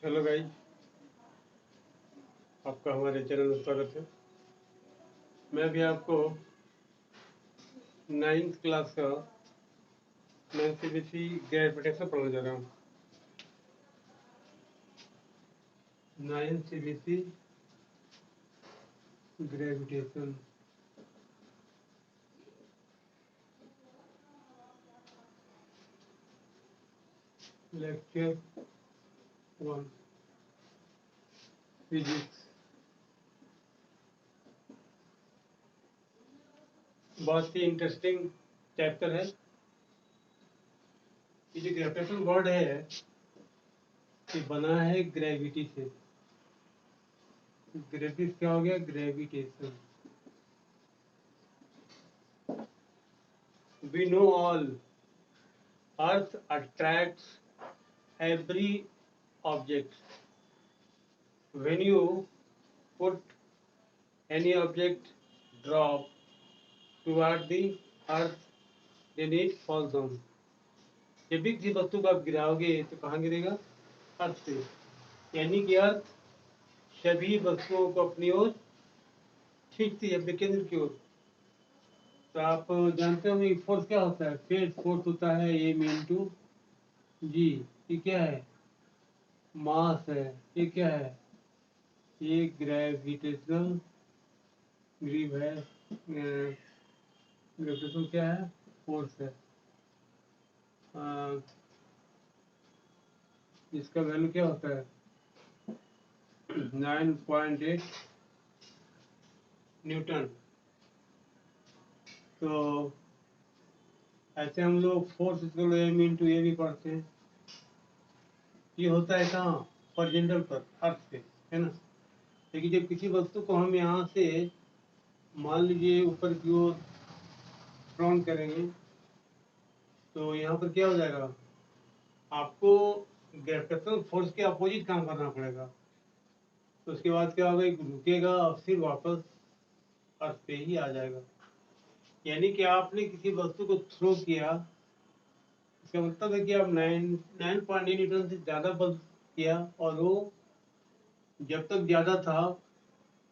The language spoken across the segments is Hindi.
हेलो गाइस, आपका हमारे चैनल में स्वागत है। मैं अभी आपको 9th क्लास का सीबीएसई ग्रेविटेशन पढ़ाने जा रहा हूँ। 9th CBSE gravitation lecture 1 physics. बहुत ही इंटरेस्टिंग चैप्टर है। ये जो ग्रेविटेशन वर्ड है ये बना है ग्रेविटी से। ग्रेविटी क्या हो गया? Gravitation. We know all Earth attracts every object. When you put any object drop toward the earth, then it falls down. जब भी किसी वस्तु को आप गिराओगे तो कहाँ गिरेगा? अर्थ पे। यानी कि अर्थ सभी वस्तुओं को अपनी ओर खींचती है, अपने केंद्र की ओर। तो आप जानते होंगे फोर्स क्या होता है? फेज फोर्स होता है m इंटू जी। ये क्या है? मास है। ये क्या है? ये ग्रेविटेशनल ग्रीव है। ग्रेविटेशन क्या है? फोर्स है। इसका वैल्यू क्या होता है? 9.8 न्यूटन। तो ऐसे हम लोग फोर्स m इंटू ए भी पढ़ते हैं। ये होता है कहाँ? हॉरिजॉन्टल पर, अर्थ पे, है ना। लेकिन जब किसी वस्तु को हम यहाँ से मान लीजिए ऊपर की ओर थ्रोन करेंगे तो यहाँ पर क्या हो जाएगा? आपको ग्रेविटेशनल फोर्स के अपोजिट काम करना पड़ेगा। तो उसके बाद क्या होगा? रुकेगा और फिर वापस अर्थ पे ही आ जाएगा। यानी कि आपने किसी वस्तु को थ्रो किया, इसका मतलब है कि आप 9.8 न्यूटन से ज़्यादा बल किया और वो जब तक ज़्यादा था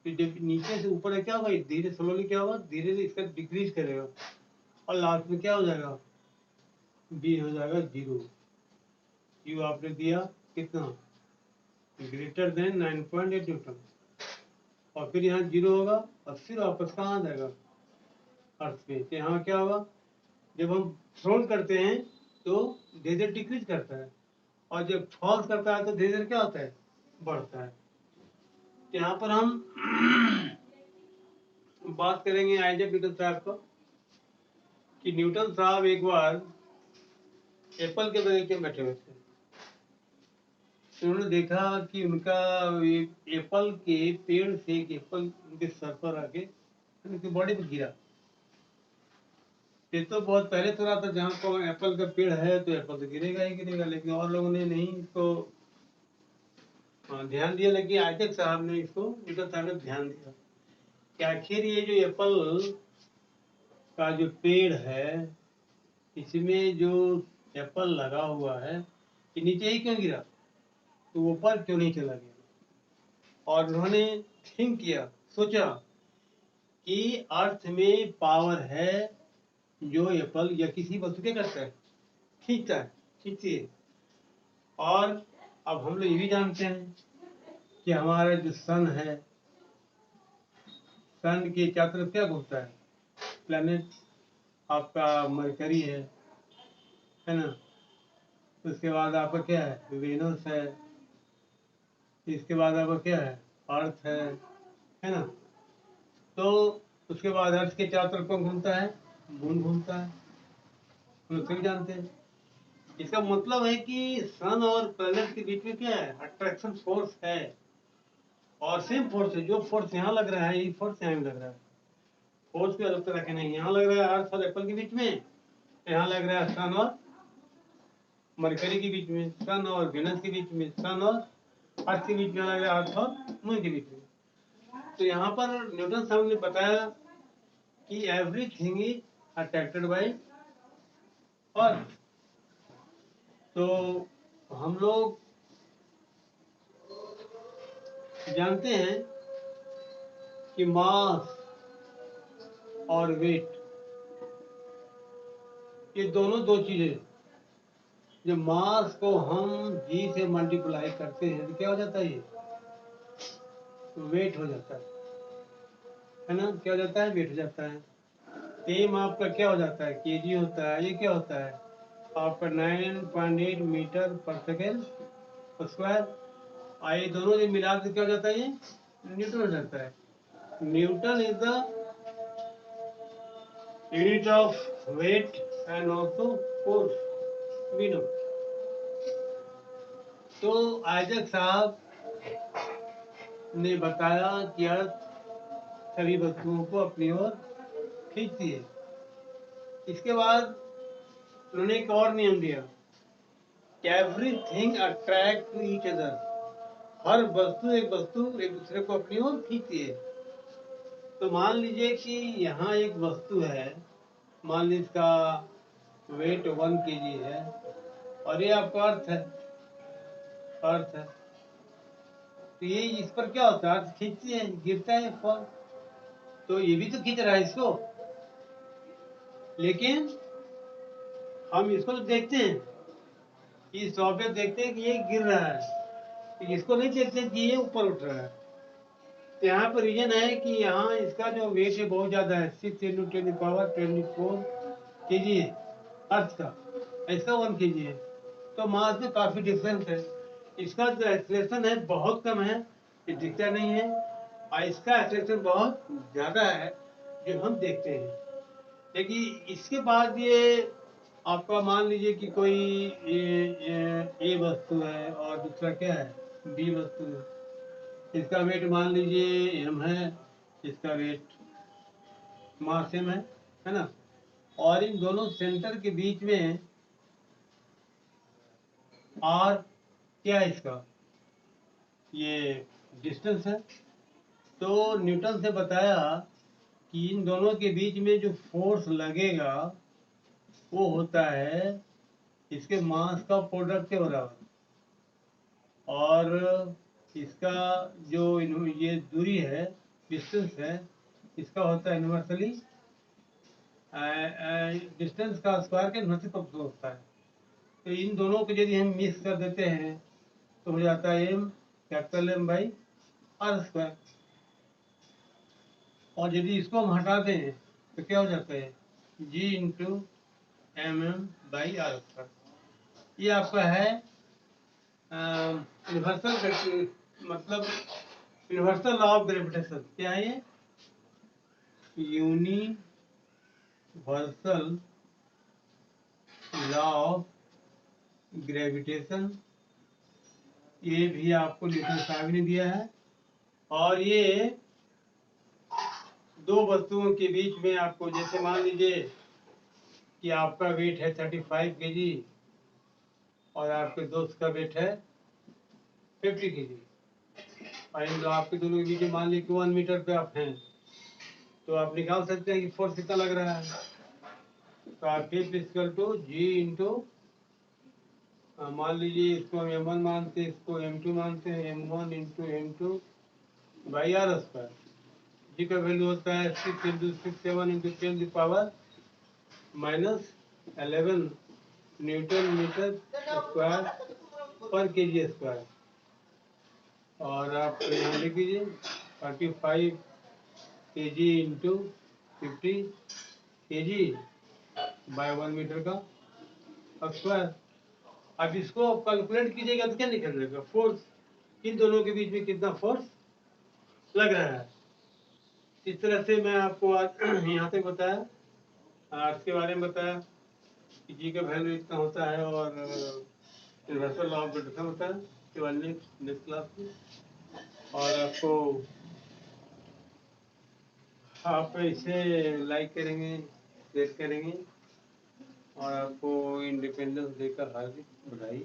तो जब नीचे से ऊपर है क्या होगा? धीरे स्लोली क्या होगा? धीरे धीरे इसका डिक्रीज करेगा और लास्ट में क्या हो जाएगा? बी हो जाएगा 0। यू आपने दिया कितना? Greater than 9.8 Newton. और फिर यहाँ 0 होगा और फिर वापस कहाँ आ जाएगा? अर्थ पे। तो यहाँ क्या होगा? जब हम थ्रोन करते हैं तो धीरे धीरे डिक्रीज करता है और जब फॉल्स करता है तो धीरे धीरे क्या होता है? बढ़ता है। यहाँ पर हम बात करेंगे आइजैक न्यूटन साहब को कि न्यूटन साहब एक बार एप्पल के बगीचे में बैठे हुए थे। तो उन्होंने देखा कि उनका एप्पल के पेड़ से एक एप्पल उनके सर पर आके उनकी बॉडी पर गिरा। ये तो बहुत पहले तो रहा था जहाँ को एप्पल का पेड़ है तो एप्पल तो गिरेगा ही गिरेगा, लेकिन और लोगों ने नहीं इसको ध्यान दिया। लेकिन आइजैक साहब ने इसको न्यूटन साहब ने ध्यान दिया कि आखिर ये जो एप्पल का जो पेड़ है इसमें जो एप्पल लगा हुआ है ये नीचे ही क्यों गिरा? तो ऊपर क्यों नहीं चला गया? और उन्होंने थिंक किया, सोचा कि अर्थ में पावर है जो एप्पल या किसी वस्तु के करता है, खींचता है, खींचती है। और अब हम लोग ये भी जानते हैं कि हमारा जो सन है, सन के चारों तरफ क्या घूमता है? प्लैनेट आपका मरकरी है ना। उसके बाद आपका क्या है? वेनस है। इसके बाद आपका क्या है? अर्थ है ना। तो उसके बाद अर्थ के चारों तरफ कौन घूमता है? मून घूमता है। हम लोग सभी जानते हैं। इसका मतलब है कि सन और प्लैनेट के बीच में क्या है? अट्रैक्शन फोर्स है। और सेम फोर्स है। जो फोर्स यहाँ लग रहा है यही फोर्स यहाँ भी लग रहा है। फोर्स भी अलग तरह के नहीं। यहाँ लग रहा है अर्थ और एप्पल के बीच में, यहाँ लग रहा है सन और मरकरी के बीच में, सन और वेनस के बीच में, सन और अर्थ के बीच में, लग रहा है अर्थ और मून के बीच में। तो यहाँ पर न्यूटन साहब ने बताया कि एवरीथिंग इज अट्रैक्टेड बाय अर्थ। तो हम लोग जानते हैं कि मास और वेट ये दोनों दो चीजें, जब मास को हम जी से मल्टीप्लाई करते हैं तो क्या हो जाता है, ये वेट हो जाता है ना, क्या हो जाता है, वेट हो जाता है। एम आपका क्या हो जाता है, केजी होता है, ये क्या होता है आपका 9.8 मीटर पर सेकेंड स्क्वायर। आइए दोनों जो मिला के क्या हो जाता है, ये न्यूटन हो जाता है। Newton is the unit of weight and also force, we know. तो आइजक साहब ने बताया कि अर्थ सभी वस्तुओं को अपनी ओर खींचती है। इसके बाद उन्होंने एक और नियम दिया, everything attract to each other. हर वस्तु एक दूसरे को अपनी ओर खींचती है। तो मान लीजिए कि यहाँ एक वस्तु है, मान लीजिए इसका वेट 1 kg है और ये आपका अर्थ है, तो ये इस पर क्या होता है, अर्थ खींचती है, गिरता है फॉल, तो ये भी तो खींच रहा है इसको। लेकिन हम इसको तो देखते हैं, इस ऑब्जेक्ट देखते हैं कि ये गिर रहा है, इसको नहीं देखते कि ये ऊपर उठ रहा है। तो यहाँ पर रीजन है कि यहाँ इसका जो वेट है बहुत ज्यादा है, 6 × 10⁴ kg है अर्थ का, इसका 1 kg है। तो मास में काफी डिफरेंस है। इसका जो एक्सेलरेशन है बहुत कम है, ये दिखता नहीं है, और इसका एक्सेलरेशन बहुत ज्यादा है जो हम देखते हैं। लेकिन इसके बाद ये आपका मान लीजिए कि कोई ए वस्तु है और दूसरा क्या है, बी वस्तु है। इसका वेट मान लीजिए m है, इसका वेट मास m है ना, और इन दोनों सेंटर के बीच में r क्या है, इसका ये डिस्टेंस है। तो न्यूटन से बताया कि इन दोनों के बीच में जो फोर्स लगेगा वो होता है इसके मास का प्रोडक्ट के बराबर, और इसका जो ये दूरी है, डिस्टेंस है, इसका होता है इन्वर्सली डिस्टेंस का स्क्वायर के इन्वर्सली प्रोपोर्शनल होता है। तो इन दोनों को यदि हम मिक्स कर देते हैं तो हो जाता है M/r²। और यदि इसको हम हटा दें तो क्या हो जाता है, G×mm/r²। ये आपका है यूनिवर्सल, मतलब यूनिवर्सल लॉ ऑफ ग्रेविटेशन। क्या है ये, यूनिवर्सल लॉ ऑफ ग्रेविटेशन। ये भी आपको न्यूटन साहब ने दिया है, और ये दो वस्तुओं के बीच में आपको, जैसे मान लीजिए कि आपका वेट है 35 kg और आपके दोस्त का वेट है 50 kg, और इन आपके दोनों के बीच में मान लीजिए कि 1 मीटर पे आप हैं, तो आप निकाल सकते हैं कि फोर्स कितना लग रहा है। तो आप F=G मान लीजिए इसको हम m1 मानते हैं, इसको m2 मानते हैं, m1 × m2/r²। जी का वैल्यू होता है 6 × 6 7 × 10⁻11 न्यूटन मीटर स्क्वायर पर kg²। और आप यहाँ लिख लीजिए 35 kg × 50 kg/1 मीटर का स्क्वायर। अब इसको कैलकुलेट कीजिएगा तो क्या निकलेगा, फोर्स, इन दोनों के बीच में कितना फोर्स लग रहा है। इस तरह से मैं आपको आज यहाँ तक बताया, अर्थ के बारे में बताया कि जी का वैल्यू इतना होता है और यूनिवर्सल लॉ ऑफ ग्रेविटेशन होता है। इसके बारे में नेक्स्ट क्लास में, और आपको आप इसे लाइक करेंगे, शेयर करेंगे, और आपको इंडिपेंडेंस डे का हार्दिक बधाई।